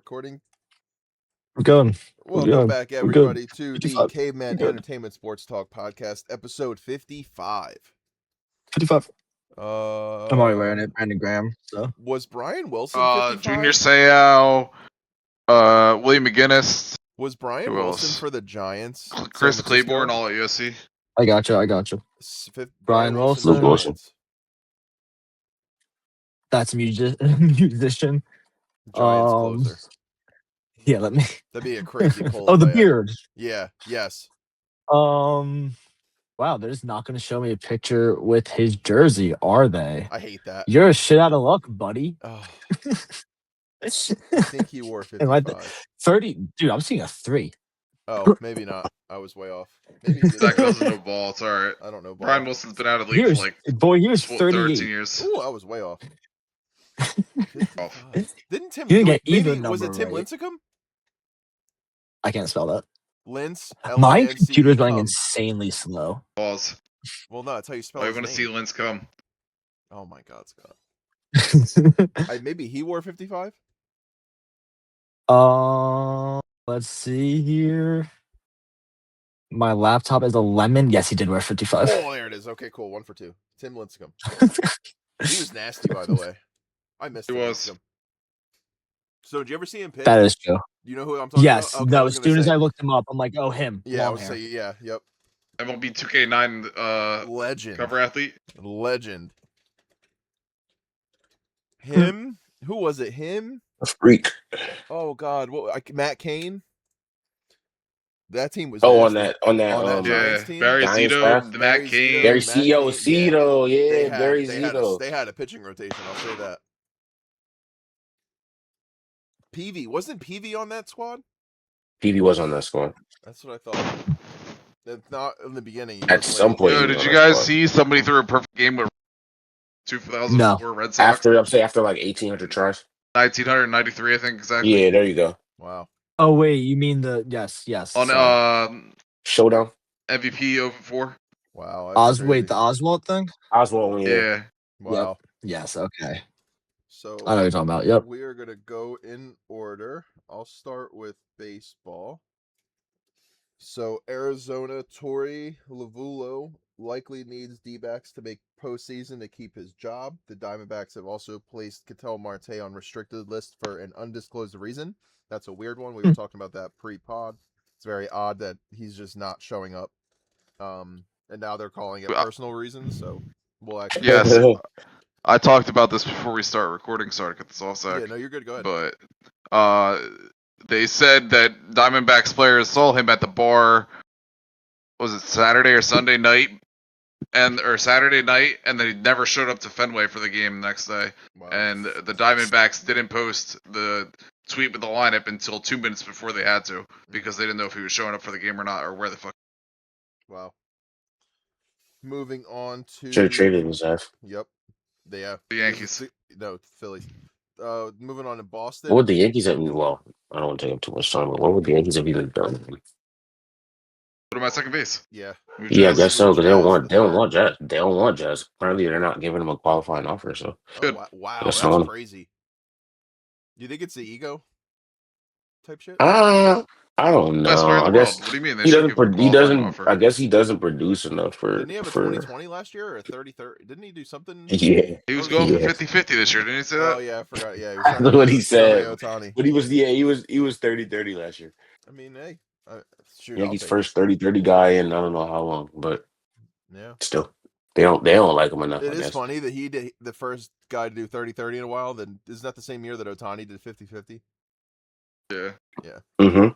recording. We're going. Welcome back, We're good. everybody, to the 55. Caveman We're good. Entertainment Sports Talk Podcast, episode 55. 55. I'm already wearing Uh, it. Brandon Graham. So was Brian Wilson 55? Junior Seau, William McGinnis, Was Brian who Wilson else? for the Giants? Chris San Francisco? Claiborne, all at USC. I got you. Brian Wilson. Giants. That's a musician. Giants closer. Yeah, let me. That'd be a crazy pull. Oh, the beard. Yeah. Yes. Wow, they're just not going to show me a picture with his jersey, are they? I hate that. You're a shit out of luck, buddy. Oh. I think he wore 55. 30. Dude, I'm seeing a 3. Oh, maybe not. I was way off. Maybe he Zach doesn't know ball. It's all right. I don't know ball. Brian Wilson's been out of the league for he was 38. 13 years. Ooh, I was way off. Didn't Tim? You didn't get either number. Was it Tim right. Lincecum? I can't spell that. Lince. My computer's running insanely slow. Balls. Well, no, that's how you spell. I want to see Lince come. Oh my God, Scott. Maybe he wore 55. Let's see here. My laptop is a lemon. Yes, he did wear 55. Oh, there it is. Okay, cool. 1 for 2. Tim Lincecum. He was nasty, by the way. I missed him. He was. So, did you ever see him pitch? That is true. You know who I'm talking about? Yes. No, as soon as I looked him up, I'm like, oh, him. Yeah, I would say, yeah, yep. MLB 2K9 legend. Cover athlete. Legend. Him? Who was it? Him? A freak. Oh God! What? Matt Cain. That team was on that yeah, team. Barry Zito, Matt Cain, Barry Zito, yeah, Barry Zito. They had a pitching rotation. I'll say that. Peavy wasn't Peavy on that squad. Peavy was on that squad. That's what I thought. That's not in the beginning. At some point. Yo, did you guys see somebody threw a perfect game with 2004 Red Sox? After like 1,800 tries. 1993, I think exactly. Yeah, there you go. Wow. Oh wait, you mean the yes on Showdown MVP 04. Wow. The Oswald thing. Oswald, yeah. Wow. Yep. Yes. Okay. So I know what you're talking about. Yep. We are gonna go in order. I'll start with baseball. So Arizona Torey Lovullo likely needs D-backs to make postseason to keep his job. The Diamondbacks have also placed Ketel Marte on restricted list for an undisclosed reason. That's a weird one. We were talking about that pre-pod. It's very odd that he's just not showing up. And now they're calling it personal reasons. So we'll actually. Yes. I talked about this before we start recording. Sorry to cut this off, Zach. Yeah, no, you're good. Go ahead. But they said that Diamondbacks players saw him at the bar. Was it Saturday or Sunday night? Or Saturday night, and then he never showed up to Fenway for the game the next day. Wow. And the Diamondbacks didn't post the tweet with the lineup until 2 minutes before they had to, because they didn't know if he was showing up for the game or not, or where the fuck. Wow. Moving on to. Should have traded him, Zach. Yep. The Yankees. No, Phillies. Moving on to Boston. What would the Yankees have? Well, I don't want to take up too much time, but what would the Yankees have even done? Put him at second base. Yeah. Yeah, I guess so, because they don't want Jazz. They don't want Jazz. Apparently, they're not giving him a qualifying offer. So. Oh, wow, that's crazy. Do you think it's the ego type shit? I don't know. I guess what do you mean? He doesn't. I guess he doesn't produce enough for. Didn't he have a 2020 last year or a 30-30? Didn't he do something? Yeah, he was going for 50-50 this year. Didn't he say that? Oh yeah, I forgot. Yeah, he was what he said. But he was 30-30 last year. I mean, hey, shoot, Yankees first 30-30 guy in I don't know how long, but yeah, still they don't like him enough. It is funny that he did the first guy to do 30-30 in a while. Then isn't that the same year that Ohtani did 50-50? Yeah. Yeah. Mm-hmm.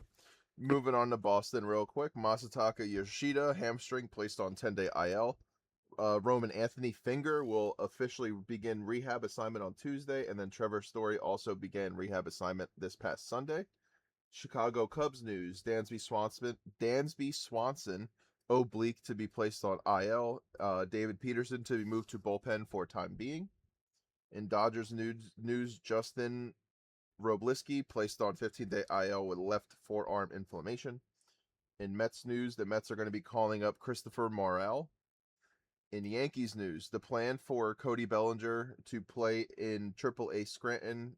Moving on to Boston real quick. Masataka Yoshida, hamstring, placed on 10-day IL. Roman Anthony Finger will officially begin rehab assignment on Tuesday, and then Trevor Story also began rehab assignment this past Sunday. Chicago Cubs news. Dansby Swanson, oblique to be placed on IL. David Peterson to be moved to bullpen for time being. In Dodgers news, Justin Robliski placed on 15-day IL with left forearm inflammation. In Mets news, the Mets are going to be calling up Christopher Morel. In Yankees news, the plan for Cody Bellinger to play in AAA Scranton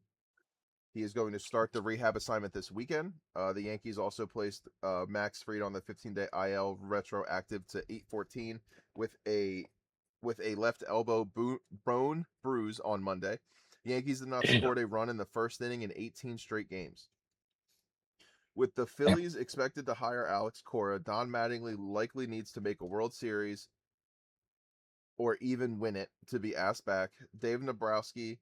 He is going to start the rehab assignment this weekend. The Yankees also placed Max Fried on the 15-day IL retroactive to 8/14 with a left elbow bone bruise on Monday. The Yankees did not score a run in the first inning in 18 straight games. With the Phillies expected to hire Alex Cora, Don Mattingly likely needs to make a World Series or even win it to be asked back. Dave Nabrowski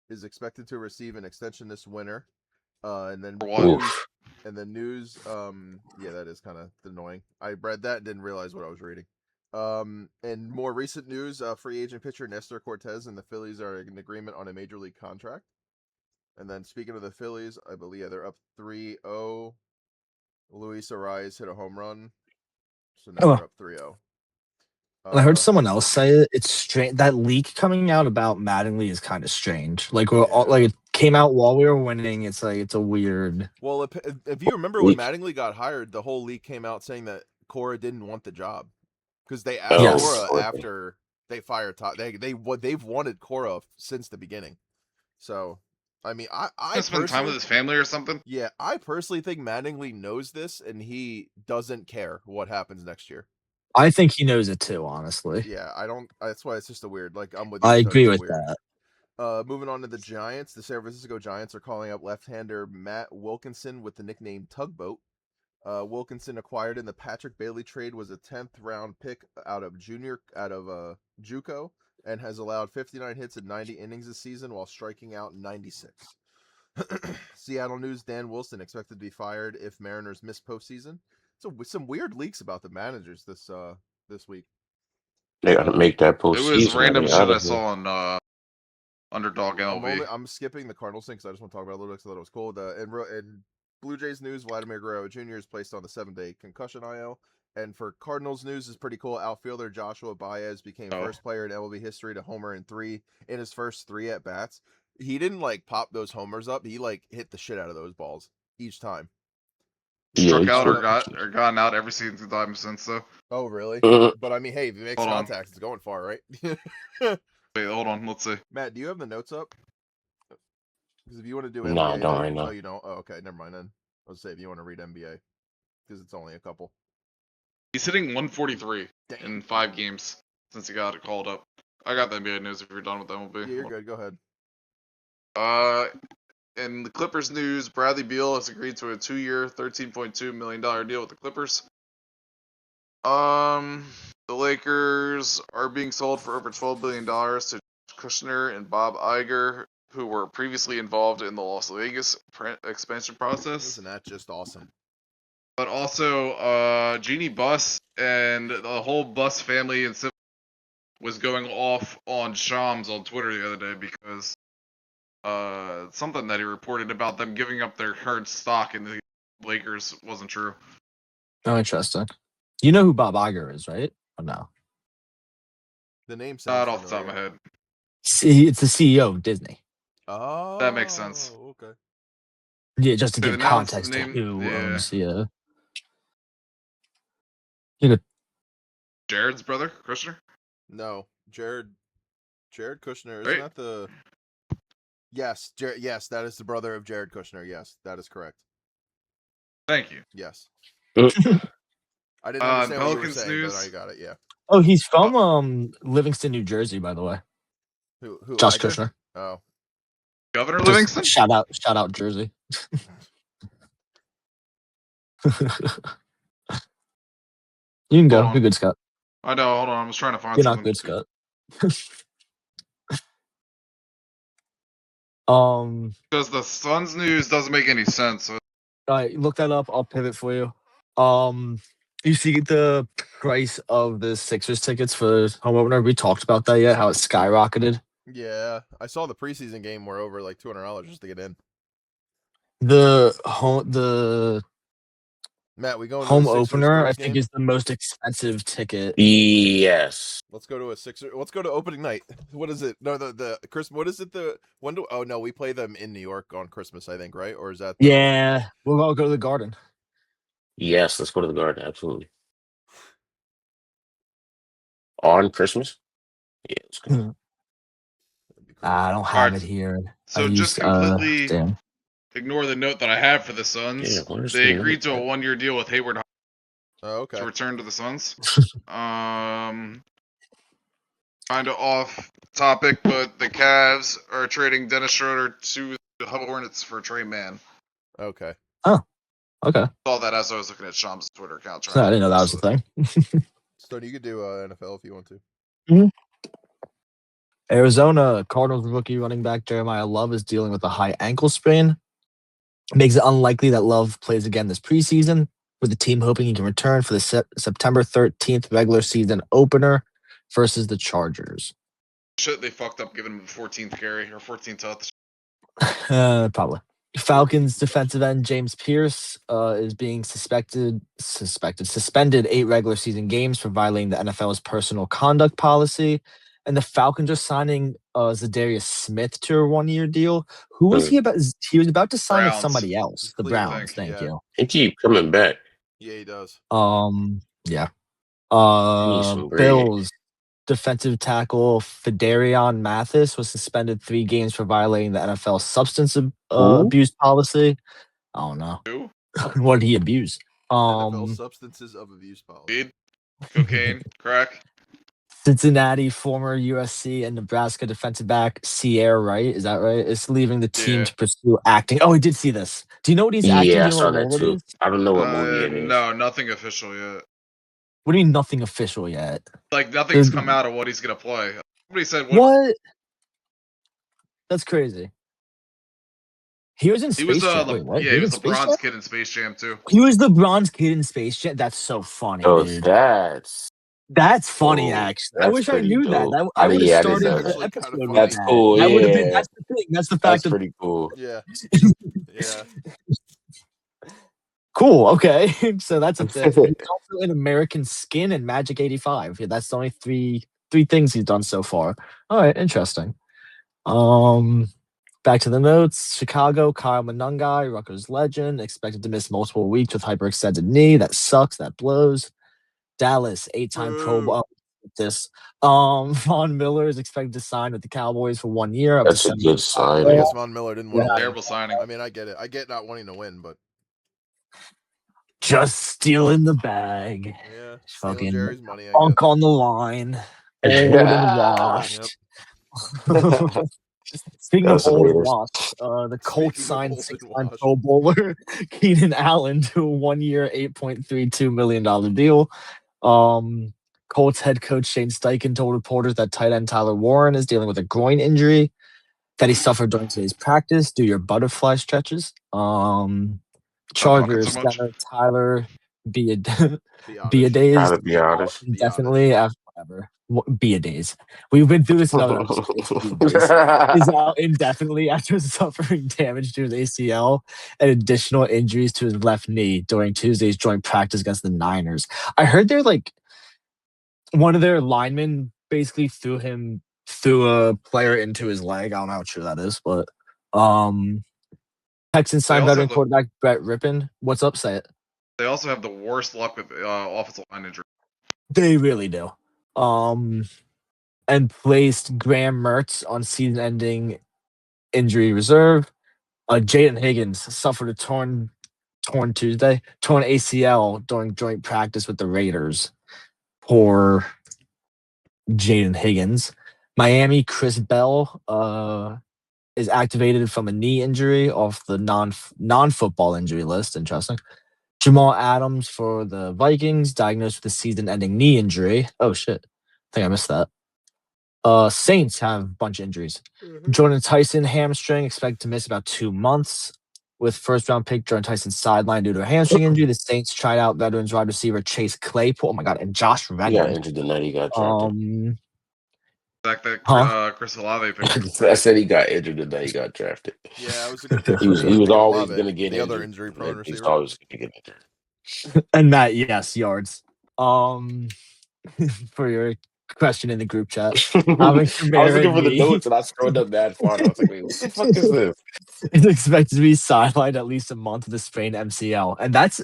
is expected to receive an extension this winter. And then Oof. news, yeah, that is kind of annoying. I read that and didn't realize what I was reading. And more recent news, free agent pitcher Nestor Cortez and the Phillies are in agreement on a major league contract. And then speaking of the Phillies, I believe they're up 3-0. Luis Arias hit a home run, so now they're up 3-0. I heard someone else say it. It's strange. That leak coming out about Mattingly is kind of strange. Like we're all, like it came out while we were winning. It's like it's a weird. Well, if you remember when Mattingly got hired, the whole leak came out saying that Cora didn't want the job because they asked Cora after they fired Todd. They've wanted Cora since the beginning. So, I mean, I spend time with his family or something. Yeah, I personally think Mattingly knows this and he doesn't care what happens next year. I think he knows it too, honestly. Yeah, I don't. That's why it's just a weird. Like I'm with. I agree with that. Moving on to the Giants, the San Francisco Giants are calling up left-hander Matt Wilkinson with the nickname Tugboat. Wilkinson, acquired in the Patrick Bailey trade, was a 10th round pick out of JUCO, and has allowed 59 hits in 90 innings this season while striking out 96. Seattle News: Dan Wilson expected to be fired if Mariners miss postseason. So some weird leaks about the managers this week. They gotta make that postseason. It was random shit I saw on Underdog MLB. I'm skipping the Cardinals thing because I just want to talk about it a little bit because I thought it was cool. In Blue Jays news, Vladimir Guerrero Jr. is placed on the 7-day concussion IL. And for Cardinals news is pretty cool. Outfielder Joshua Baez became first player in MLB history to homer in his first 3 at bats. He didn't like pop those homers up. He like hit the shit out of those balls each time. Struck out or gotten out every single time since though. Oh really? But I mean, hey, if he makes contact, it's going far, right? Wait, hold on. Let's see. Matt, do you have the notes up? Because if you want to do NBA, no, I don't right now. Oh, you don't? Oh, okay, never mind then. I'll say if you want to read NBA, because it's only a couple. He's hitting 143 in 5 games since he got it called up. I got the NBA news if you're done with MLB. Yeah, you're good. Go ahead. In the Clippers news, Bradley Beal has agreed to a 2-year, $13.2 million deal with the Clippers. The Lakers are being sold for over $12 billion to Kushner and Bob Iger, who were previously involved in the Las Vegas expansion process. Isn't that just awesome? But also, Jeannie Buss and the whole Buss family and was going off on Shams on Twitter the other day because something that he reported about them giving up their current stock in the Lakers wasn't true. Oh, interesting. You know who Bob Iger is, right? Or no? The name sounds not off the top of my head. See, it's the CEO of Disney. Oh, that makes sense. Okay. Yeah, just to give context to who owns. Yeah. Jared's brother, Kushner? No, Jared Kushner. Isn't that the? Yes, yes, that is the brother of Jared Kushner. Yes, that is correct. Thank you. Yes. I didn't understand what you were saying, news. but I got it. Yeah. Oh, he's from Livingston, New Jersey, by the way. Who? Josh Kushner. Oh. Governor Livingston. Shout out, Jersey. You can go. You're good, Scott. I know. Hold on. I was trying to find You're something. Not good, Scott. Because the Suns news doesn't make any sense. So. All right, look that up. I'll pivot for you. You see the price of the Sixers tickets for home opener? We talked about that yet? How it skyrocketed? Yeah, I saw the preseason game were over like $200 just to get in. Matt, we go home opener. I think is the most expensive ticket. Yes. Let's go to a Sixer. Let's go to opening night. What is it? No, the Christmas. What is it? Oh no, we play them in New York on Christmas, I think, right? Or is that? Yeah, we'll all go to the Garden. Yes, let's go to the Garden. Absolutely. On Christmas. Yeah, let's go. I don't have it here. So just completely. Damn. ignore the note that I have for the Suns. Yeah, where's They the agreed to a note? 1-year deal with Hayward Oh, to okay. return to the Suns. Kind of off topic, but the Cavs are trading Dennis Schroeder to the Hubble Hornets for Trey Mann. Okay. Okay. Saw that as I was looking at Shams' Twitter account. So I didn't know that was a thing. Stone, you could do NFL if you want to. Arizona Cardinals rookie running back Jeremiah Love is dealing with a high ankle sprain. Makes it unlikely that Love plays again this preseason, with the team hoping he can return for the September 13th regular season opener versus the Chargers. Shit, they fucked up giving him the 14th carry or 14th touch. Probably. Falcons defensive end James Pierce is being suspended 8 regular season games for violating the NFL's personal conduct policy. And the Falcons are signing Zadarius Smith to a 1-year deal. Who was he about? He was about to sign with Browns. somebody else. The Cleveland, Browns. Thank yeah. you. He keep coming back. Yeah, he does. Yeah. Need some bread. Bills defensive tackle Fedarion Mathis was suspended 3 games for violating the NFL substance abuse policy. I don't know. Who? What did he abuse? NFL substances of abuse policy. Weed, cocaine, crack. Cincinnati former USC and Nebraska defensive back Sierra Wright, is that right? Is leaving the team Yeah. to pursue acting. Oh, he did see this. Do you know what he's acting Yeah, I doing? saw What that role it too. is? I don't know what movie it is. No, nothing official yet. What do you mean nothing official yet? Like nothing's come out of what he's gonna play. Somebody said What? That's crazy. He was in He was Space Jam. Wait, what? yeah, he was in the Space bronze Jam? kid in Space Jam too. He was the bronze kid in Space Jam. That's so funny, Oh, dude. that's funny, cool. actually. I That's wish I pretty knew dope. that. I would have Yeah, I didn't started know the That's that. actually kinda episode with funny. That's that. cool. That would have been. Yeah, That's the thing. That's the that's fact that. pretty cool. Yeah. Yeah. Cool. Okay, so that's a thing. He's also in American Skin and Magic 85. Yeah, that's the only three things he's done so far. All right, interesting. Back to the notes. Chicago, Kyle Monangai, Rutgers legend, expected to miss multiple weeks with hyperextended knee. That sucks. That blows. Dallas, 8-time Pro Bowl. Von Miller is expected to sign with the Cowboys for 1 year up to That's a good I sign. guess Von Miller didn't want to win. Terrible signing. I mean, I get it. I get not wanting to win, but Just stealing the bag. yeah, stealing Fucking Jerry's money, I Unk guess. on the line. Old and washed. Speaking of That's old and Raiders. washed, the Colts Speaking of signed old and 6-time washed. Pro Bowler Keenan Allen to a 1-year, $8.32 million deal. Colts head coach Shane Steichen told reporters that tight end Tyler Warren is dealing with a groin injury that he suffered during today's practice. Do your butterfly stretches. Chargers so much. center Tyler Be Biadasz Gotta be honest. indefinitely after whatever. Biadasz. We've been through this in other episodes. Biadasz is out indefinitely after suffering damage to his ACL and additional injuries to his left knee during Tuesday's joint practice against the Niners. I heard they're like one of their linemen basically threw a player into his leg. I don't know how true that is, but Texans signed veteran quarterback Brett Rippon. What's up? Say it. They also have the worst luck with offensive line injury. They really do. And placed Graham Mertz on season-ending injury reserve. Jaden Higgins suffered a torn ACL during joint practice with the Raiders. Poor Jaden Higgins. Miami, Chris Bell is activated from a knee injury off the non-football injury list. Interesting. Jamal Adams for the Vikings, diagnosed with a season-ending knee injury. Oh, shit. I think I missed that. Saints have a bunch of injuries. Jordan Tyson, hamstring, expected to miss about 2 months. With first-round pick Jordan Tyson sidelined due to a hamstring injury, the Saints tried out veterans wide receiver Chase Claypool. Oh, my God. And Josh He got Reynolds. injured the night he got drafted. Chris Olave picked. I said he got injured the night he got drafted. Yeah, it was a good pick. He was always going to get the injured. other injury-prone receiver. He's always going to get injured. And Matt, yes, yards. For your question in the group chat. I was looking for the notes and I scrolled up that far. And I was like, wait, what the fuck is this? Is expected to be sidelined at least a month with a sprained MCL. And that's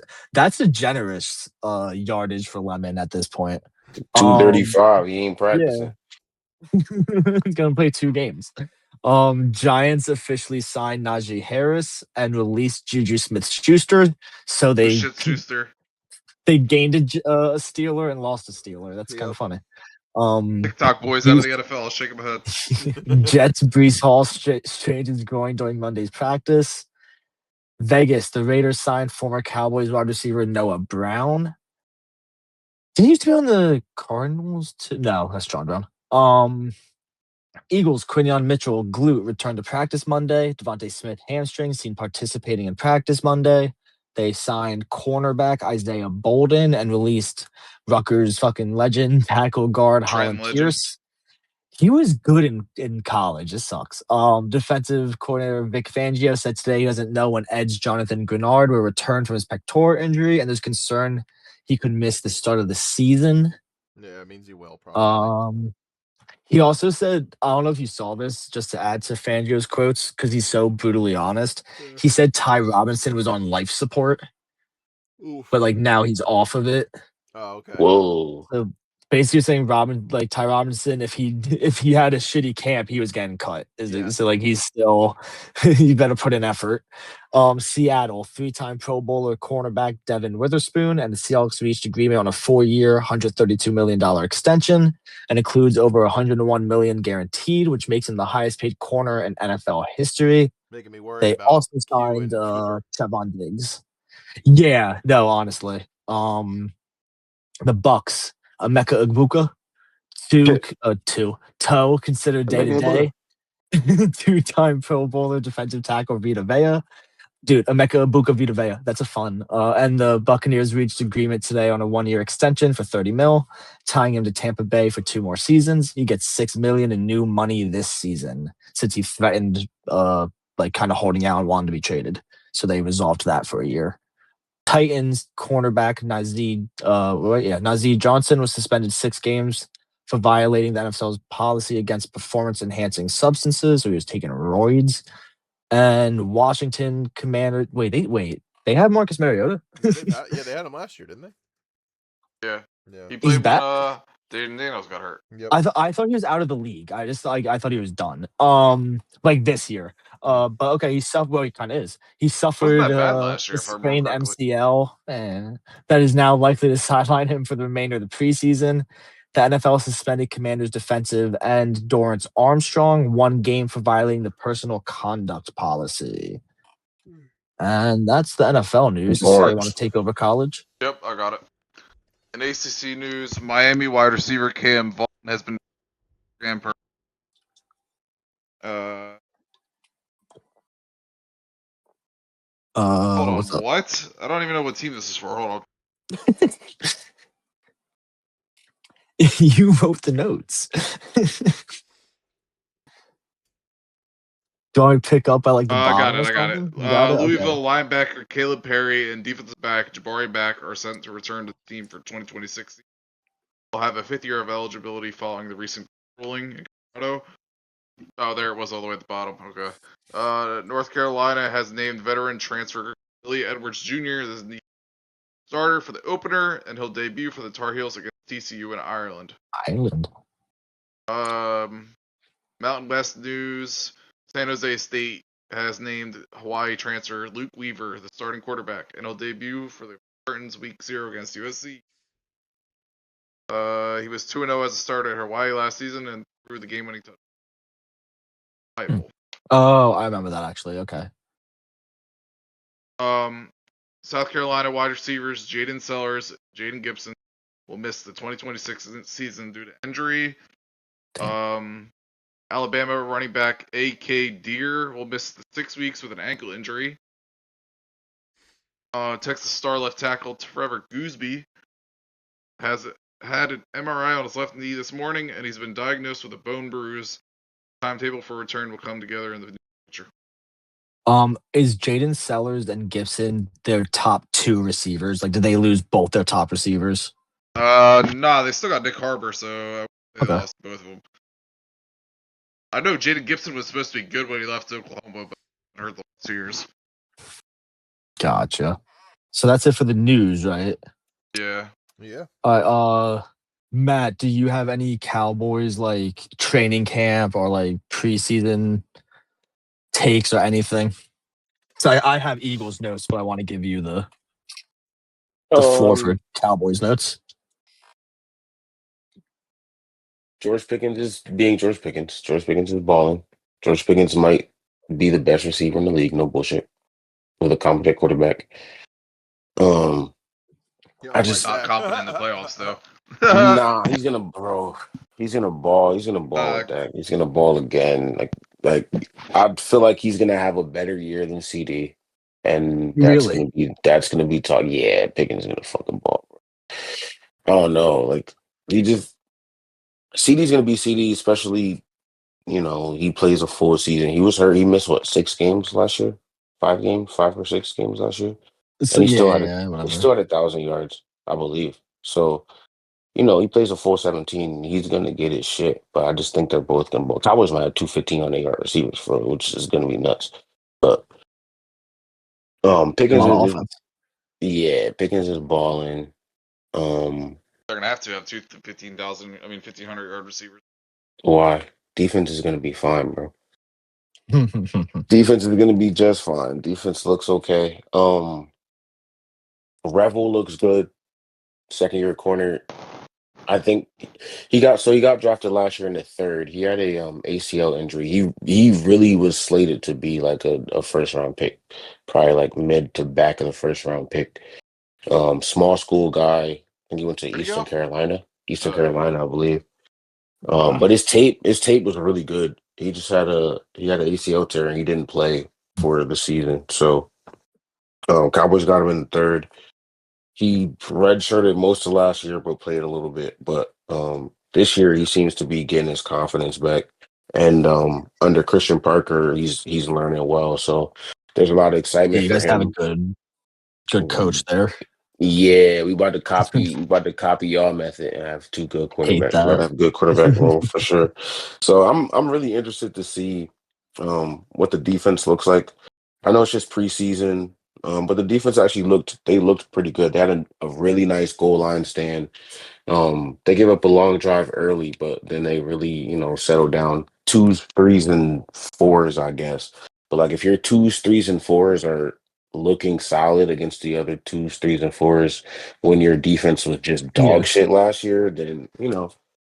a generous yardage for Lemon at this point. 235. He ain't practicing. Yeah. He's gonna play 2 games. Giants officially signed Najee Harris and released Juju Smith-Schuster. So Oh, shit, Schuster. they gained a Steeler and lost a Steeler. That's kind Yep. of funny. TikTok boys out of the NFL. I'll shake my head. Jets Brees Hall strained his groin during Monday's practice. Vegas, the Raiders signed former Cowboys wide receiver Noah Brown. Did he used to be on the Cardinals too? No, that's John Brown. Eagles, Quinion Mitchell, glute, returned to practice Monday. Devontae Smith, hamstring, seen participating in practice Monday. They signed cornerback Isaiah Bolden and released Rutgers fucking legend, tackle guard Holland legend. Pierce. He was good in college. This sucks. Defensive coordinator Vic Fangio said today he doesn't know when Edge Jonathan Grenard will return from his pectoral injury, and there's concern he could miss the start of the season. Yeah, it means he will probably. He also said, I don't know if you saw this, just to add to Fangio's quotes, because he's so brutally honest. He said Ty Robinson was on life support, Oof. but like now he's off of it. Oh, okay. Whoa. So basically saying Ty Robinson, if he had a shitty camp, he was getting cut. Yeah. So like he's still you better put in effort. Seattle, 3-time Pro Bowler cornerback Devin Witherspoon and the Seahawks reached agreement on a 4-year, $132 million extension and includes over $101 million guaranteed, which makes him the highest paid corner in NFL history. Making me worried They about also Q signed and Cooper. Trevon Diggs. Yeah, no, honestly. The Bucks, Emeka Egbuka, Toe, considered day to day. 2-time Pro Bowler defensive tackle Vita Vea. Dude, Emeka Egbuka Vita Vea. That's a fun. And the Buccaneers reached agreement today on a 1-year extension for $30 million, tying him to Tampa Bay for 2 more seasons. He gets $6 million in new money this season since he threatened, like kind of holding out and wanted to be traded. So they resolved that for a year. Titans cornerback Nazeed Johnson was suspended 6 games for violating the NFL's policy against performance-enhancing substances. So he was taking roids. And Washington Commander. They have Marcus Mariota. They had him last year, didn't they? Yeah. Yeah. He He's played back. when Daniels got hurt. Yep. I thought he was out of the league. I thought he was done. Like this year. But okay, he suffered. Well, he kind of is. He suffered Wasn't that bad last a year, if I remember sprained correctly. MCL, and that is now likely to sideline him for the remainder of the preseason. The NFL suspended Commanders defensive end Dorrance Armstrong 1 game for violating the personal conduct policy. And that's the NFL news. Does somebody want to take over college? Yep, I got it. In ACC news, Miami wide receiver Cam Vaughn has been hold What's on, up? what? I don't even know what team this is for. Hold on. You wrote the notes. Do I pick up at like the I bottom or got it. something? You got it? Louisville Okay. linebacker Caleb Perry and defensive back Jabari Back are sent to return to the team for 2026. They'll have a 5th year of eligibility following the recent ruling in Colorado. Oh, there it was all the way at the bottom. Okay. North Carolina has named veteran transfer Billy Edwards Jr. as the starter for the opener, and he'll debut for the Tar Heels against TCU in Ireland. Mountain West news: San Jose State has named Hawaii transfer Luke Weaver the starting quarterback, and he'll debut for the Spartans Week 0 against USC. He was 2-0 as a starter at Hawaii last season and threw the game-winning touchdown. Oh, I remember that actually. Okay. South Carolina wide receivers Jaden Sellers, Jaden Gibson will miss the 2026 season due to injury. Alabama running back A.K. Deer will miss the 6 weeks with an ankle injury. Texas star left tackle Trevor Gooseby has had an MRI on his left knee this morning, and he's been diagnosed with a bone bruise. Timetable for return will come together in the near future. Is Jaden Sellers and Gibson their top 2 receivers? Like, did they lose both their top receivers? Nah, they still got Nick Harbor, so they lost both of them. I know Jaden Gibson was supposed to be good when he left Oklahoma, but hurt the last 2 years. Gotcha. So that's it for the news, right? Yeah. Yeah. All right. Matt, do you have any Cowboys like training camp or like preseason takes or anything? So I have Eagles notes, but I want to give you the floor for Cowboys notes. George Pickens is being George Pickens. George Pickens is balling. George Pickens might be the best receiver in the league. No bullshit. With a competent quarterback. You I don't like just Not that. confident in the playoffs though. nah. He's gonna bro. He's gonna ball. He's gonna ball with that. He's gonna ball again. Like I feel like he's gonna have a better year than CD, and Really? that's gonna be talk. Yeah, Pickens is gonna fucking ball. I don't know. Like he just CD's gonna be CD, especially he plays a full season. He was hurt. He missed what 6 games last year, 5 games, 5 or 6 games last year, So and yeah, he whatever. still had 1,000 yards, I believe. So he plays a full 17. He's gonna get his shit, but I just think they're both gonna ball. Cowboys might have 215 on their yard receivers for which is gonna be nuts. But A Pickens lot of is offense. yeah, Pickens is balling. Um, They're gonna have to have 1,500 yard receivers. why? Defense is gonna be fine, bro. Defense is gonna be just fine. Defense looks okay. Revel looks good. Second year corner. I think he got drafted last year in the third. He had a ACL injury. He really was slated to be like a first round pick, probably like mid to back of the first round pick. Small school guy. I think he went to Where'd he go? Eastern Okay. Carolina, I believe. But his tape was really good. He had an ACL tear and he didn't play for the season. So Cowboys got him in the third. He redshirted most of last year, but played a little bit. But this year, he seems to be getting his confidence back. And under Christian Parker, he's learning well. So there's a lot of Yeah, excitement you for guys have a him. good coach there. Yeah, we about to copy y'all method and have two good Hate quarterbacks. We about to that. have a good quarterback room for sure. So I'm really interested to see what the defense looks like. I know it's just preseason, but the defense actually looked pretty good. They had a really nice goal line stand. They gave up a long drive early, but then they really, settled down. Twos, threes, and fours, I guess. But like if your twos, threes, and fours are looking solid against the other twos, threes, and fours when your defense was just dog Yeah. shit last year, then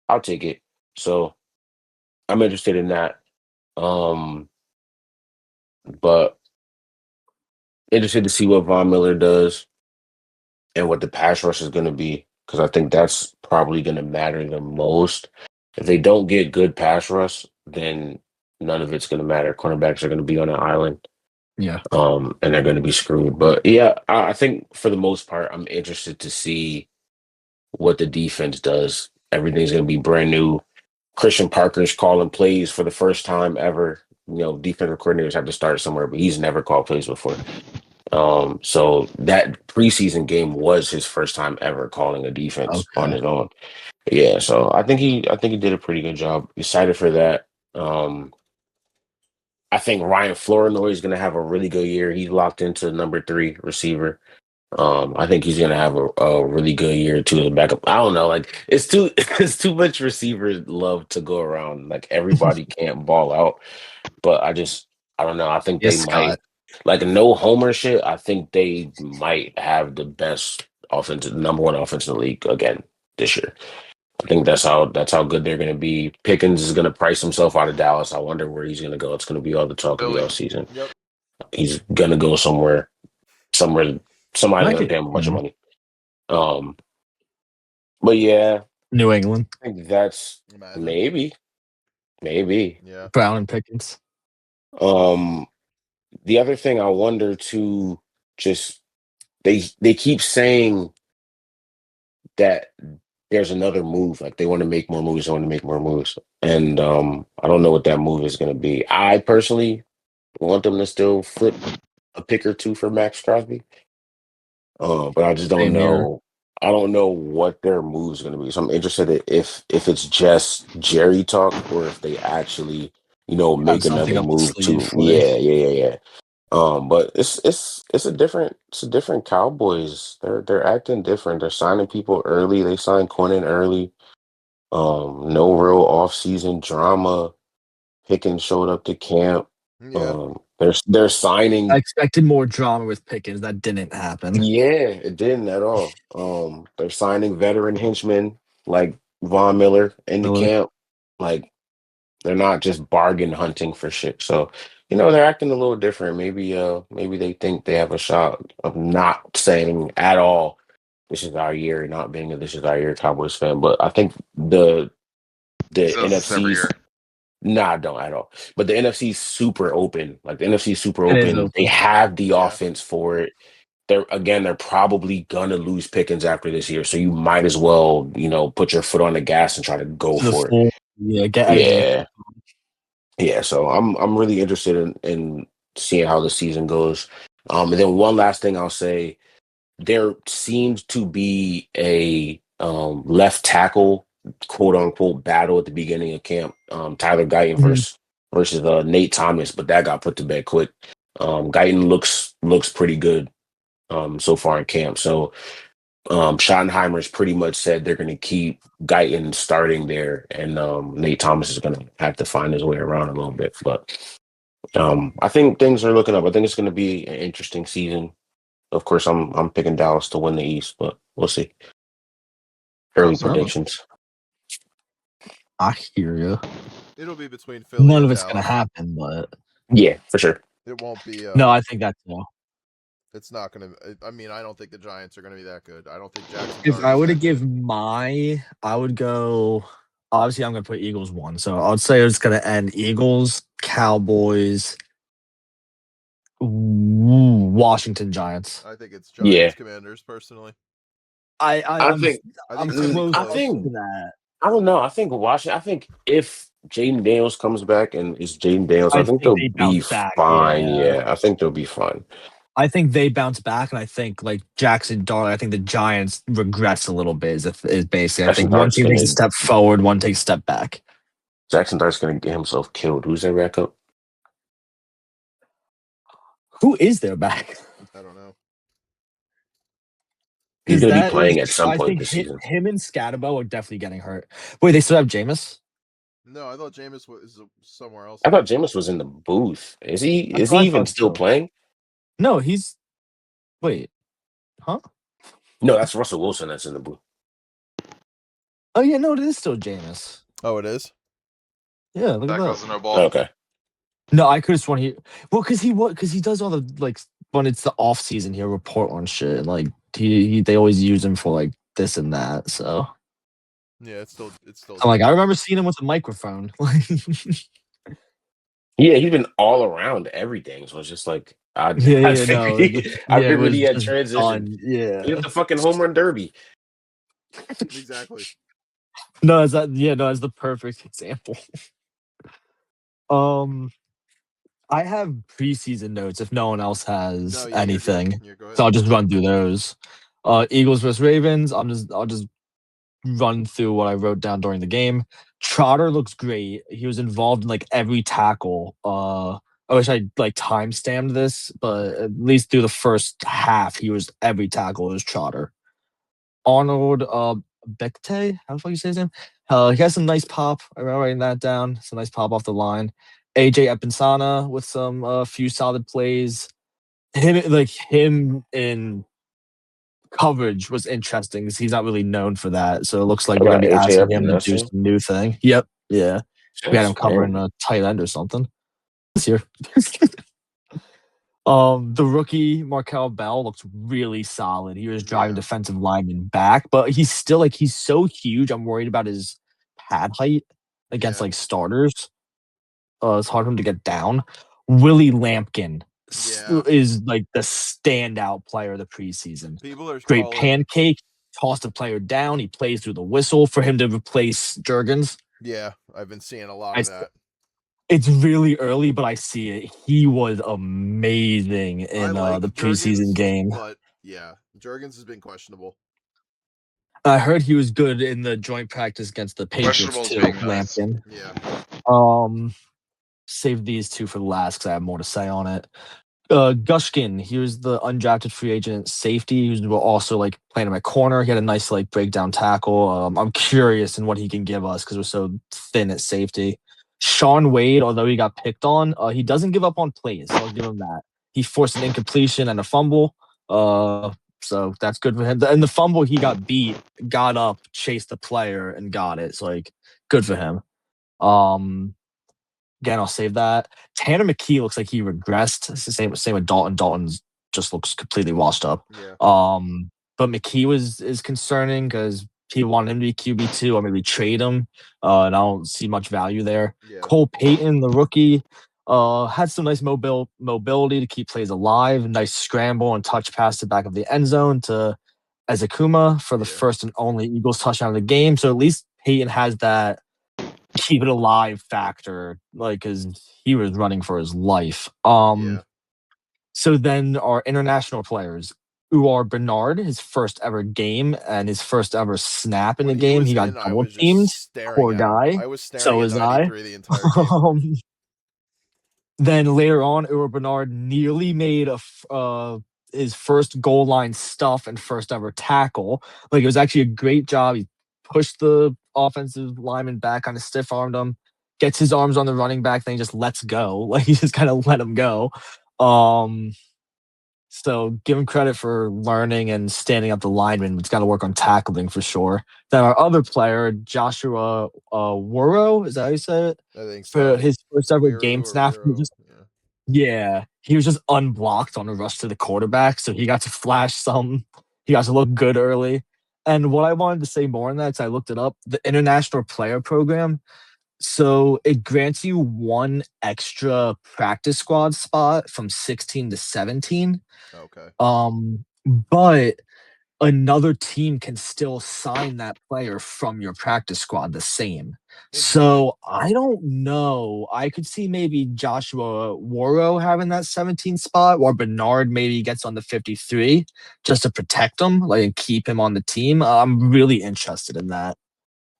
I'll take it. So I'm interested in that. Um, but interested to see what Von Miller does and what the pass rush is going to be because I think that's probably going to matter the most. If they don't get good pass rush, then none of it's going to matter. Cornerbacks are going to be on an island, Yeah. and they're going to be screwed. But yeah, I think for the most part, I'm interested to see what the defense does. Everything's going to be brand new. Christian Parker's calling plays for the first time ever. Defensive coordinators have to start somewhere, but he's never called plays before. So that preseason game was his first time ever calling a defense on Okay. his own. Yeah, so I think he did a pretty good job. Excited for that. Um, I think Ryan Flournoy is going to have a really good year. He's locked into number 3 receiver. I think he's going to have a really good year too as a backup. I don't know, like it's too it's too much receiver love to go around. Like everybody can't ball out, but I don't know. I think they Yes, might Scott. like no homer shit. I think they might have the best offensive number 1 offense in the league again this year. I think that's how good they're going to be. Pickens is going to price himself out of Dallas. I wonder where he's going to go. It's going to be all the talk of the Philly. offseason. Yep. He's going to go somewhere, somebody's I going to get pay him a bunch of money. Um, but yeah, New England. I think that's Imagine. maybe. Yeah. Brown and Pickens. Um, the other thing I wonder too, just they keep saying that there's another move. Like they want to make more moves, they want to make more moves. And I don't know what that move is gonna be. I personally want them to still flip a pick or two for Max Crosby. But I just don't Same here. know. I don't know what their move is gonna be. So I'm interested if it's just Jerry talk or if they actually, Have make something another up the move sleeve too. for they. Yeah. But it's a different Cowboys. They're acting different. They're signing people early. They signed Quinnen early. No real off-season drama. Pickens showed up to camp. Yeah. They're signing. I expected more drama with Pickens. That didn't happen. Yeah, it didn't at all. They're signing veteran henchmen like Von Miller in the Miller. camp. Like they're not just bargain hunting for shit. So, they're acting a little different. Maybe they think they have a shot of not saying at all, this is our year, not being a this is our year Cowboys fan. But I think He the says this every NFC's year. nah, I don't at all. But the NFC's super open. Like the NFC's super It is open. They open. have the Yeah. offense for it. They're probably gonna lose Pickens after this year. So you might as well, put your foot on the gas and try to go To the for it. full. Yeah, get everything. Yeah. Yeah. So I'm really interested in seeing how the season goes. And then one last thing I'll say, there seems to be a left tackle quote unquote battle at the beginning of camp. Tyler Guyton Mhm. versus Nate Thomas, but that got put to bed quick. Guyton looks pretty good so far in camp. So Schottenheimer's pretty much said they're going to keep Guyton starting there, and Nate Thomas is going to have to find his way around a little bit. But I think things are looking up. I think it's going to be an interesting season. Of course, I'm picking Dallas to win the East, but we'll see. Early Also, Oh, predictions. I hear you. It'll be between Philly None and of it's gonna Dallas. happen, but Yeah, for sure. It won't be. no, I think that's no. It's not gonna. I mean, I don't think the Giants are gonna be that good. I don't think Jackson If I Darnold's were to that give good. I would go. Obviously, I'm gonna put Eagles one, so I'd say it's gonna end Eagles, Cowboys, Washington Giants. I think it's Yeah, Giants Commanders personally. I, I I I'm think. I think I'm it's gonna be close I close. to think. that. I don't know. I think Washington. I think if Jaden Daniels comes back and is Jaden Daniels, I I think think they'll they be bounce back. fine. Yeah, Yeah, I think they'll be fine. I think they bounce back, and I think like Jackson Darnold. I think the Giants regress a little bit. Is basically. I Jackson think one Dart's team takes a gonna step forward, one takes a step back. Jackson Dart's gonna get himself killed. Who's their backup? Who is their back? I don't know. He's Because gonna be that is, playing at some I point think this season. him and Scatabo are definitely getting hurt. Wait, they still have Jameis? No, I thought Jameis was somewhere else I thought now. Jameis was in the booth. Is he? That's Is he what I even thought still too. playing? No, he's wait, huh? No, that's Russell Wilson that's in the booth. Oh yeah, no, it is still Jameis. Oh, it is. Yeah, look at that that. goes to no ball. Okay. No, I could have sworn because he does all the like when it's the off season he'll report on shit and like they always use him for like this and that. So Yeah, it's still I'm like, I Jameis. remember seeing him with a microphone. Yeah, he's been all around everything. So it's just like I Yeah, figured no, I yeah, it figured was he had just transitioned. done. He had Yeah. the fucking home run derby. Exactly. No, that's the perfect example. Um, I have preseason notes if no one else has No, yeah, you're good. anything. You're go So ahead. I'll just run through those. Eagles versus Ravens. I'll just run through what I wrote down during the game. Trotter looks great. He was involved in like every tackle. I wish I like time stamped this, but at least through the first half, he was every tackle was Trotter. Arnold Bekte, how the fuck you say his name? He has some nice pop. I remember writing that down. Some nice pop off the line. AJ Epinsana with some few solid plays. Him in coverage was interesting because he's not really known for that. So it looks like I they're gonna got be AJ asking him to do Epinesa. some new thing. Yep. Yeah. We had That's him covering random. a tight end or something this year. The rookie Markel Bell looks really solid. He was driving Yeah. defensive linemen back, but he's still like he's so huge. I'm worried about his pad height against Yeah. like starters. It's hard for him to get down. Willie Lampkin Yeah. is like the standout player of the preseason. People are Great calling. pancake, tossed the player down. He plays through the whistle for him to replace Jurgens. Yeah, I've been seeing a lot I of that. It's really early, but I see it. He was amazing I in like the preseason Jurgens, game. but yeah, Jurgens has been questionable. I heard he was good in the joint practice against the Patriots Questionable is too. being nice. Yeah. Lampkin. Save these two for the last because I have more to say on it. Gushkin, he was the undrafted free agent safety who's also like playing in my corner. He had a nice like breakdown tackle. I'm curious in what he can give us because we're so thin at safety. Sean Wade, although he got picked on, he doesn't give up on plays, so I'll give him that. He forced an incompletion and a fumble, so that's good for him. And the fumble he got beat, got up, chased the player, and got it. So like, good for him. Again, I'll save that. Tanner McKee looks like he regressed. It's the same with Dalton. Dalton's just looks completely washed up. Yeah. But McKee is concerning because people want him to be QB2 or maybe trade him. And I don't see much value there. Yeah. Cole Payton, the rookie, had some nice mobility to keep plays alive. Nice scramble and touch pass to the back of the end zone to Ezekuma for the first and only Eagles touchdown of the game. So at least Payton has that keep it alive factor, like, because he was running for his life. So then our international players, Uar Bernard, his first ever game and his first ever snap in the game, he got double teamed. Poor guy. I was staring So at was I. 93 the entire game. Then later on, Uar Bernard nearly made his first goal line stuff and first ever tackle. Like, it was actually a great job. He pushed the offensive lineman back, kind of stiff armed him, gets his arms on the running back, then he just lets go. Like, he just kind of let him go. So give him credit for learning and standing up the lineman. He's got to work on tackling for sure. Then our other player, Joshua Worrow, is that how you say it? I think so. For his first ever game snap, he was just unblocked on a rush to the quarterback, so he got to flash some. He got to look good early. And what I wanted to say more on that, because I looked it up, the International Player Program. So it grants you one extra practice squad spot from 16 to 17. Okay. But another team can still sign that player from your practice squad the same. So I don't know. I could see maybe Joshua Worrow having that 17 spot, or Bernard maybe gets on the 53 just to protect him, like, and keep him on the team. I'm really interested in that,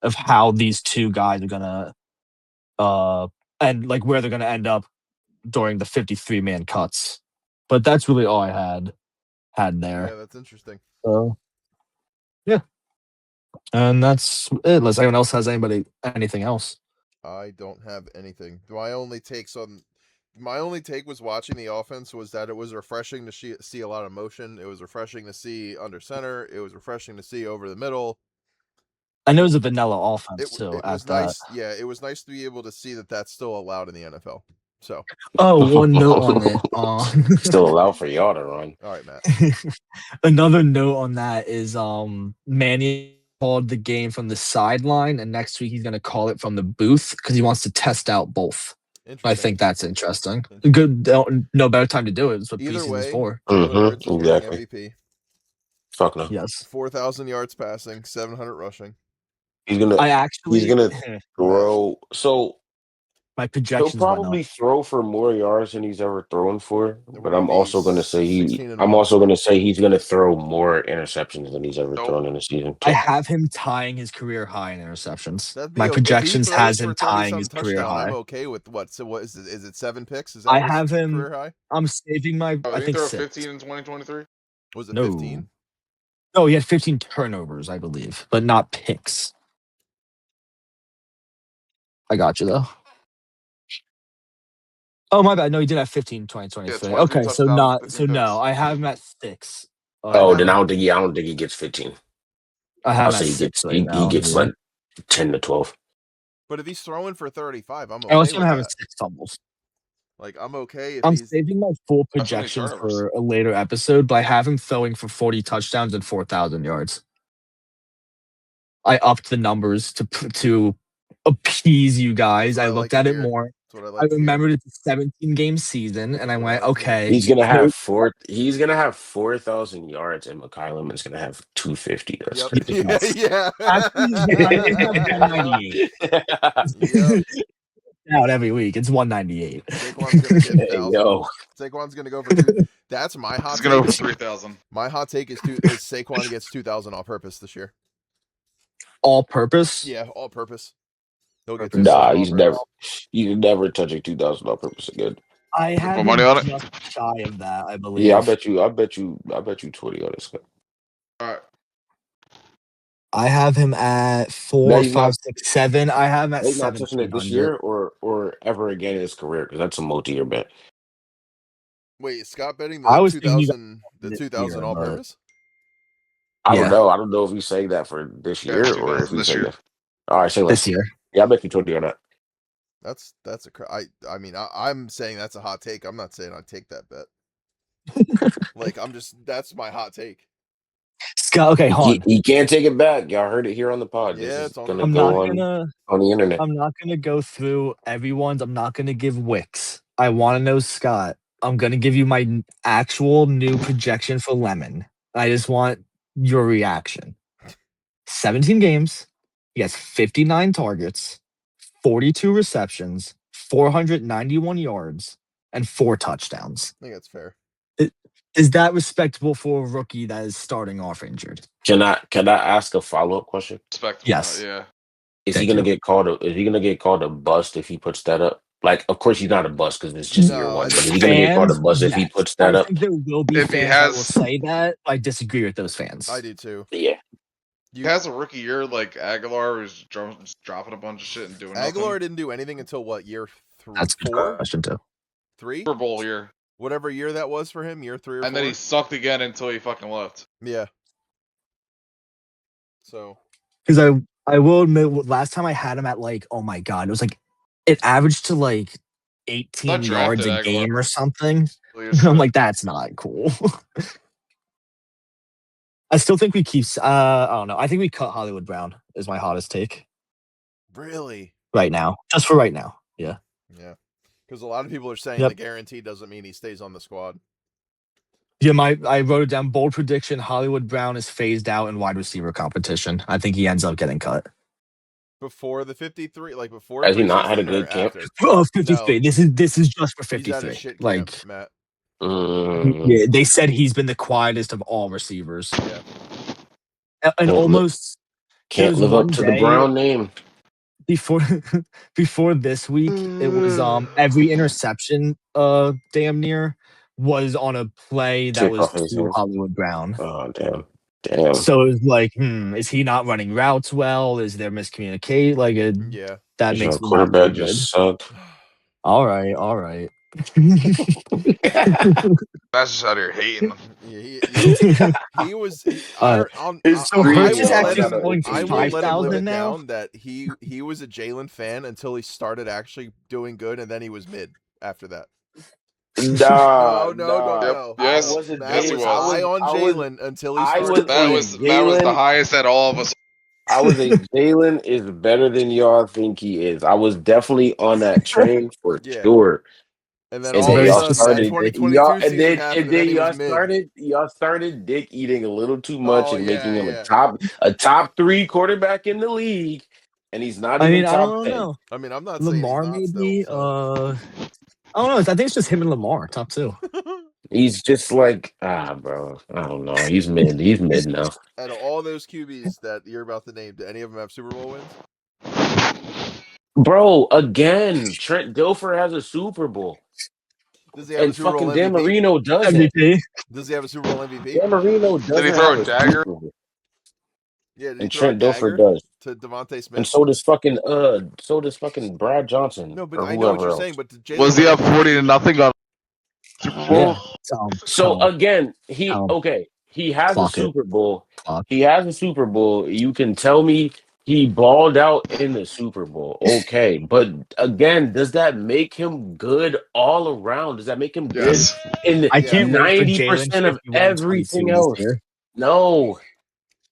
of how these two guys are gonna and like where they're gonna end up during the 53-man cuts. But that's really all I had there. Yeah, that's interesting. Yeah. And that's it. Unless anyone else has anything else. I don't have anything. My only take was watching the offense was that it was refreshing to see a lot of motion. It was refreshing to see under center. It was refreshing to see over the middle. And it was a vanilla offense too. It was nice. Yeah, it was nice to be able to see that that's still allowed in the NFL. So. One note on it. Still allowed for y'all to run. All right, Matt. Another note on that is Manny called the game from the sideline, and next week he's going to call it from the booth because he wants to test out both. I think that's interesting. Good, no better time to do it. It's what preseason's for. Exactly. MVP. Fuck no. Yes. 4,000 yards passing, 700 rushing. He's gonna throw. So my projections. He'll probably throw for more yards than he's ever thrown for. But I'm also gonna say he's gonna throw more interceptions than he's ever thrown in a season. I have him tying his career high in interceptions. My okay. projections has him tying his career high. I'm okay with what? So what is it? Is it 7 picks? Is that I have him career high? I'm saving my. I think 15 in 2023. Was it 15? No, he had 15 turnovers, I believe, but not picks. I got you though. Oh, my bad. No, he did have 15 2023. Yeah, okay, so no. I have him at 6. Then I don't think he gets 15. I have him at 6 he gets like 10 to 12. But if he's throwing for 35, I'm okay. I also have 6 fumbles. Like, I'm okay if I'm saving my full projections for a later episode, but I have him throwing for 40 touchdowns and 4,000 yards. I upped the numbers to appease you guys. I looked at it more. I remembered it's a 17-game season, and I went, okay. He's gonna have 4,000 yards, and McCollum gonna have 250. That's ridiculous. Yeah. Out every week. It's 198. Saquon's gonna go for 2. That's my hot take. He's gonna go for 3,000. My hot take is Saquon gets 2,000 all purpose this year. All purpose? Yeah, all purpose. He's never touching 2,000 all purpose again. I have put him money on it. just shy of that, I believe. Yeah, I bet you 20 on this guy. All right. I have him at Now 4, he's 5, not 6, 7. I have him at he's not touching it this 1,700. year or ever again in his career because that's a multi-year bet. Wait, is Scott betting I the was thinking 2000 this 2000 year, all but purpose? I don't yeah, know. I don't know if he's saying that for this Yeah, it's year or if 2000 he's this saying year. that. All right, say this less. year. Yeah, I bet you 20 on that. That's I mean I'm saying that's a hot take. I'm not saying I take that bet. Like that's my hot take. Scott, okay, hold on. He can't take it back. Y'all heard it here on the pod. This Yeah, is it's on the gonna I'm record. not go gonna on the internet. I'm not gonna go through everyone's. I'm not gonna give Wicks. I want to know Scott. I'm gonna give you my actual new projection for Lemon. I just want your reaction. 17 games. He has 59 targets, 42 receptions, 491 yards, and 4 touchdowns. I think that's fair. Is that respectable for a rookie that is starting off injured? Can I ask a follow-up question? Respectable. Yes. Yeah. Is he Thank gonna you. get called is he gonna get called a bust if he puts that up? Like, of course he's not a bust because it's just year No, I one, but think is he's he gonna get called a Fans, bust if he yes. puts I that up? think there will be If he fans that will has say that. I disagree with those fans. I do too. Yeah. he has a rookie year like Aguilar, who's dropping a bunch of shit and doing Aguilar nothing. didn't do anything until what, year That's a good 4? question too. 3? Super Bowl year. Whatever year that was for him, year 3 or And 4. then he sucked again until he fucking left. Yeah. So Because I will admit, last time I had him at like, oh my god, it was like it averaged to like 18 yards drafted a Aguilar. game or something. As I'm shit. like, that's not cool. I still think we keep. I don't know. I think we cut Hollywood Brown. Is my hottest take really, right now, just for right now. Yeah. yeah, because a lot of people are saying Yep. the guarantee doesn't mean he stays on the squad. Yeah, I wrote it down. Bold prediction: Hollywood Brown is phased out in wide receiver competition. I think he ends up getting cut. Before the 53, like before Has he not had a preseason or good camp? after? Oh, 53. No, This is just for he's at a 53. shit camp, Like, Matt. yeah, they said he's been the quietest of all receivers. Yeah, And Can't, li- almost there can't was live up one to the day Brown name. before before this week, it was every interception damn near was on a play that Tip was off his to hands. Hollywood Brown. Oh damn. So it's like, is he not running routes well? Is there miscommunicate? Like yeah. that Is your makes me not feel quarterback good. just suck? All right. That's just out here hating. He was. His So I Hurts is will screaming let actually outside him. of going for I will OTAs. let him live 5,000 it now. down that he was a Jalen fan until he started actually doing good, and then he was mid after that. Nah, Yep. No. Yes. I wasn't Matt Yes, he was was. high on Jalen until he I started was That a playing. was the Jalen. highest that all of us. I was a Jalen is better than y'all think he is. I was definitely on that train for Yeah, sure. and then It's And all then of a very y'all sudden that specific. started 2022 and season happened, and then he was mid. y'all started dick eating a little too much Oh and making him yeah. a top 3 quarterback in the league, and he's not I even mean, I top don't 10. know. I mean, I'm not saying he's Lamar not still. maybe. So I don't know. I think it's just him and Lamar, top 2. He's just like, bro, I don't know. He's mid. He's mid now. out of all those QBs that you're about to name, do any of them have Super Bowl wins? Bro, again, Trent Dilfer has a Super Bowl. Does he have a And Super Bowl fucking Dan MVP? Marino doesn't. MVP. Does he have a Super Bowl MVP? Dan Marino Did he doesn't throw have a a dagger? Super Bowl. Yeah, did he And throw a Trent Dilfer dagger does. to Devontae And Smith? so does fucking Brad Johnson No, but or I know what whoever you're else. saying. But did Jalen Was he win up MVP? 40-0 on Super Bowl? Yeah. So Tell him. again, Tell him. he has a Clock it. Super Bowl. Clock. He has a Super Bowl. You can tell me he balled out in the Super Bowl. Okay. But again, does that make him good all around? Does that make him good Yes. in I Yeah. can't wait for Jalen 90% of 51 and 22 everything this else? year. No.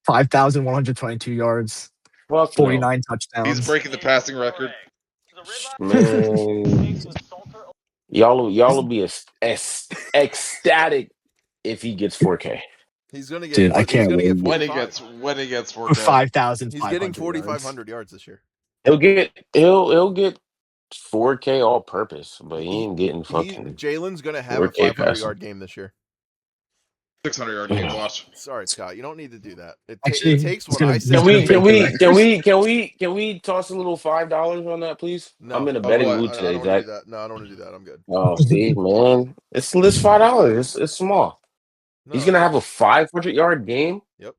5,122 yards, Fuck no. 49 He's touchdowns. breaking the passing record. Man. Y'all will be ecstatic if he gets 4K. He's gonna get. Dude, I He's can't gonna get wait. When he 45. gets For 4K. 5,500 He's getting yards. 4,500 yards this year. He'll get 4K all purpose, but he ain't getting fucking Jalen's gonna have a 4K 500 passing. yard game this year. 600-yard game. Watch. Sorry, Scott. You don't need to do that. It Actually, takes it's what I gonna- said. it's to gonna make break it. Can we toss a little $5 on that, please? No, I'm in a Of betting what? mood I today, don't want to Zach. do that. No, I don't want to do that. I'm good. Oh, see, man, it's $5. It's small. No, He's gonna it's have a 500-yard game. Yep.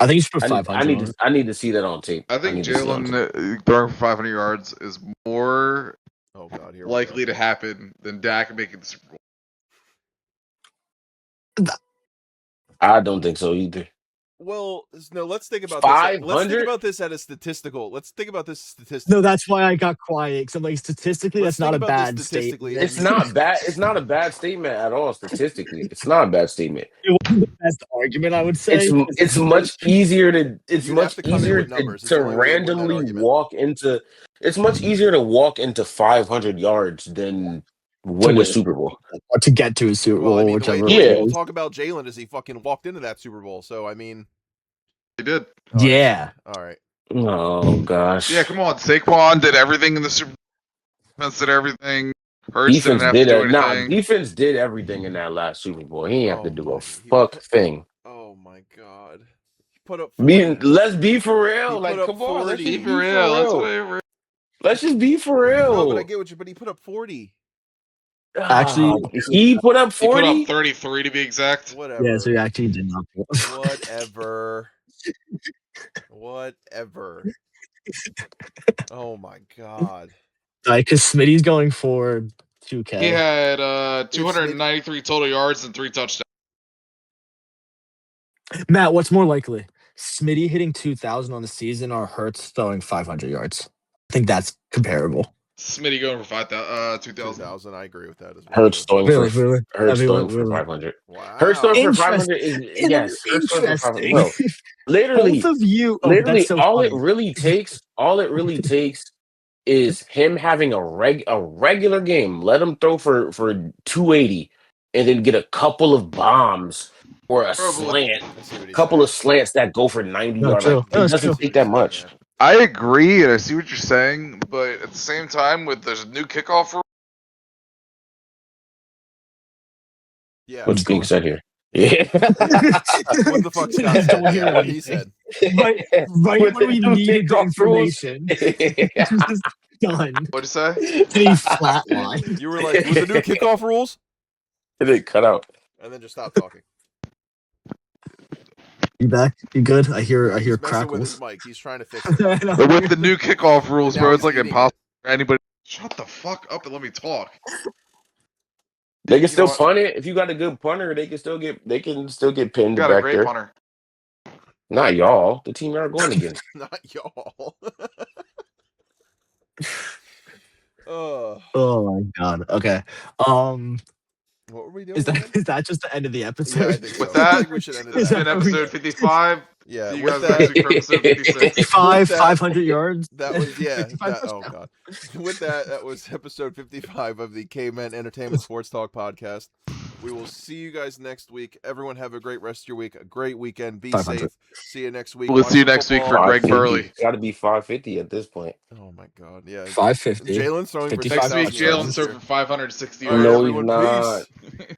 I think you should put 500 on it. I need to see that on tape. I think need to see that on tape. Jalen throwing for 500 yards is more Oh God, here we likely go. to happen than Dak making the Super Bowl. I don't think so either. Well, no. Let's think about this. 500? Let's think about this at a statistical. Let's think about this statistically. No, that's why I got quiet. Because I'm like, statistically, Let's that's not think a about this bad statistically, statement. It's not bad. It's not a bad statement at all. Statistically, it's not a bad statement. It wasn't the best argument, I would say. It's much easier to You'd have to come in with numbers. It's to the only way to win that randomly argument. walk into. It's much easier to walk into 500 yards than to win a win Super Bowl. or to get to a Super Bowl, Well, I mean, whichever. the way Yeah. people talk about Jalen is he fucking walked into that Super Bowl. So I mean, He did. all right, Yeah. all right. Oh gosh. Yeah, come on. Saquon did everything in the Super Bowl. Defense did everything. Hurts Defense didn't have to did do it. Nah, anything. defense did everything in that last Super Bowl. He didn't have to do Oh a my- fuck thing. Oh my God. He put up 40. Let's be for He real. put Like, up come on, let's 40. just Be be for for real. That's real. what Let's just be for real. No, but I get what you. But he put up 40. Actually, he put up he put 40. up 33 to be exact. Whatever. yeah, so he actually did not. Whatever. Whatever. Oh my God. Like, because Smitty's going for 2K. He had 293 total yards and 3 touchdowns. Matt, what's more likely? Smitty hitting 2,000 on the season or Hurts throwing 500 yards? I think that's comparable. Smitty going for 2,000. 2000. I agree with that as well. Hurts throwing Really, for really? Hurts I mean, throwing for really? 500. Wow. Hurts throwing for Interest- 500 is yes. Hurts throwing for 500. Interesting. No, literally, Both of you. Oh, literally, that's so all funny. it really takes is him having a regular game. Let him throw for 280, and then get a couple of bombs or a Probably. slant, I see what he's couple saying. of slants that go for 90 No, yards. true. Like, No, it it's doesn't true. take that much. I agree, and I see what you're saying, but at the same time, with the new kickoff rule, Yeah. What's being said here? Yeah. What the fuck Scott said? Don't hear Yeah, what he anything. said. Right With when we the new needed the kickoff rules. information. It's just done. what'd you say? And he flatlined. You were like, with the new kickoff rules, It didn't cut out. and then just stop talking. You back? You good? I hear He's messing with crackles. his mic. He's trying to fix it. I know. But with the new kickoff rules, Now bro, he's it's like eating impossible for anybody. Shut the fuck up and let me talk. They can You still know what? punt it. If you got a good punter, they can still get pinned Got a back great there. punter. Not y'all. The team y'all are going against. Not y'all. Oh, Oh my god. Okay. what were we doing? Is that again? is that just the end of the episode? Yeah, I think so. With that, I think we should end it. It's That. been episode 55. Yeah, See you with guys next week for episode 56. 55, With that- 500 yards. That was 55 oh touchdowns. god. With that was episode 55 of the Caveman Entertainment Sports Talk podcast. We will see you guys next week. Everyone have a great rest of your week, a great weekend. Be 500. safe. See you next week. We'll Watch see you the next week for football. Greg Burley. Got to be 550 at this point. Oh my god. Yeah. 550. Jalen's throwing for 55 Next week, 6,000 yards Jalen's this throwing year. for 560 All right, yards. No, he's everyone, not. peace.